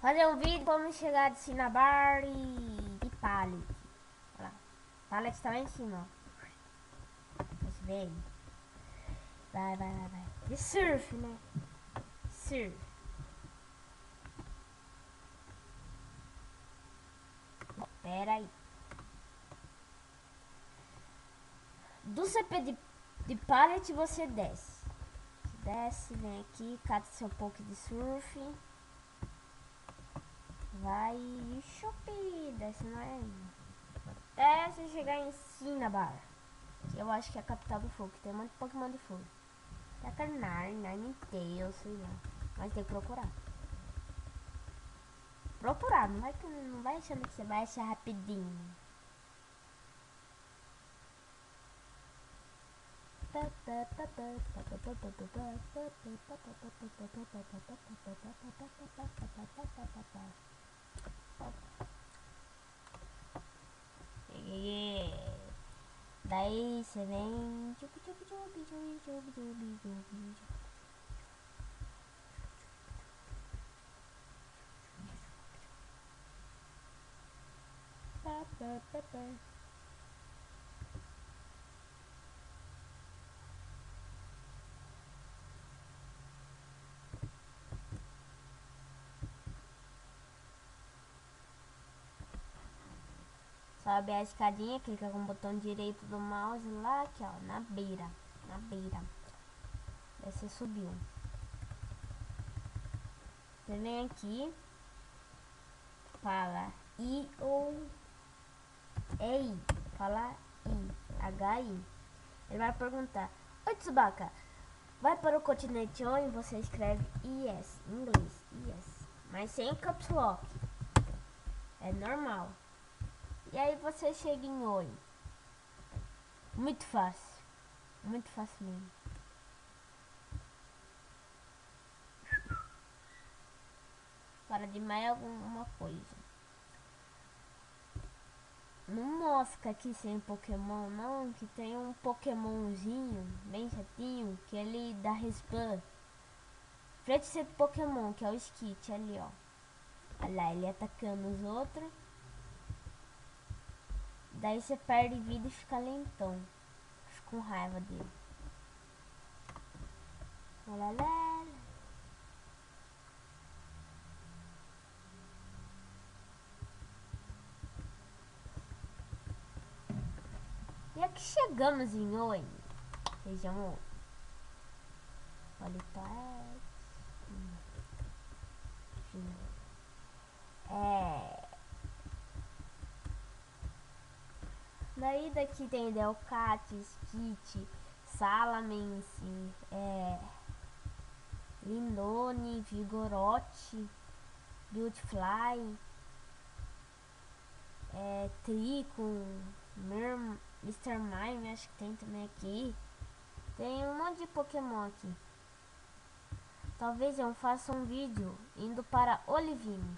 Fazer um vídeo como chegar de Cinnabar e pallet. Olha lá. Pallet tá lá em cima, ó. Você vê aí. Vai. De surf, né? Surf. Pera aí. Do CP de pallet você desce. Desce, vem aqui, cata seu pouco de surf. Vai e chupi, desce mais. Até você chegar em Cinnabar. Que eu acho que é a capital do fogo, que tem um monte de Pokémon de fogo. Tacanar, Ninetales, sei lá. Mas tem que procurar. Procurar, não vai achando que você vai achar rapidinho. Daí você vem. Sobe a escadinha, clica com o botão direito do mouse lá, aqui ó, na beira. Daí você subiu. Você vem aqui, fala I ou EI, fala I, HI. Ele vai perguntar: oi Tsubaka, vai para o continente Oi? Você escreve yes, em inglês, yes, mas sem caps lock, é normal. E aí você chega em Oi. Muito fácil mesmo. Para de mais alguma coisa. Não mostra aqui sem Pokémon não, que tem um Pokémonzinho bem chatinho, que ele dá respawn. Frente a esse Pokémon, que é o Skit ali, ó. Olha lá, ele atacando os outros. Daí você perde vida e fica lentão. Fico com raiva dele. Olha lá. E aqui chegamos em Oi. Região Politoed. Daí daqui tem Delcat, Skit, Salamence, Lindone, Vigorote, Beautyfly, Trico, Mr. Mime, acho que tem também aqui. Tem um monte de Pokémon aqui. Talvez eu faça um vídeo indo para Olivine.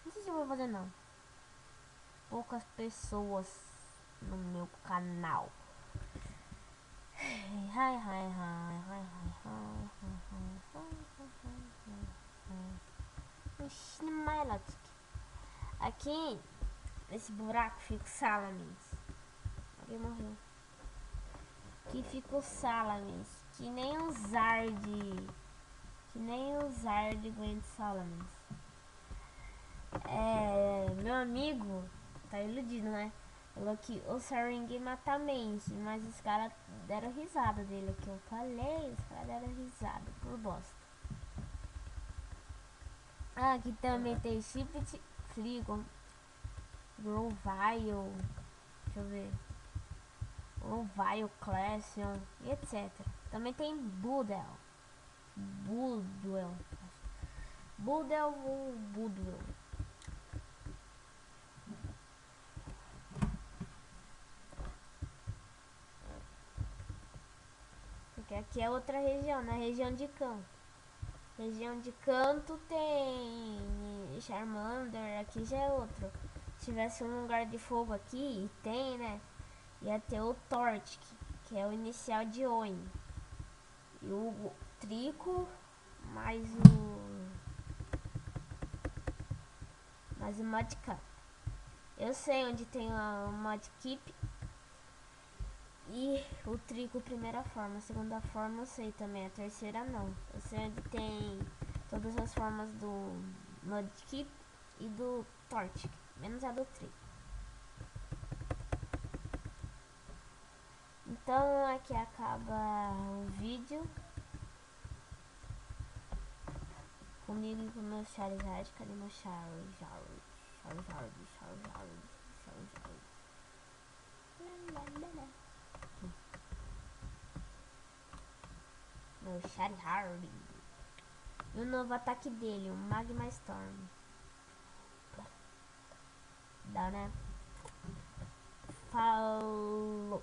Não sei se eu vou fazer não. Poucas pessoas no meu canal. Aqui nesse buraco fica o Salamence. Alguém morreu. Aqui fica o Salamence. Que nem o Zard. Gwent Salamence. Meu amigo tá iludido, né? Falou que o Saring mata Mance, mas os caras deram risada dele. Que eu falei, os caras deram risada por bosta. Aqui também tem Shift, Fligon, Grovile, deixa eu ver, Grovile, Classion e etc. Também tem Budel ou Budwell. Porque aqui é outra região, na região de canto. Região de canto tem Charmander, aqui já é outro. Se tivesse um lugar de fogo aqui, e tem, né? Ia ter o Torchic, que é o inicial de Oin. E o Trico, mais Mas o mod cap. Eu sei onde tem o mod keep e o trigo, primeira forma. A segunda forma eu sei também, a terceira não. Eu sei onde tem todas as formas do mod keep e do torch, menos a do trigo. Então aqui acaba o vídeo. Comigo e com o meu Charizard. Cadê meu Charizard? Meu Charizard. E o novo ataque dele, o Magma Storm. Dá, né? Falou.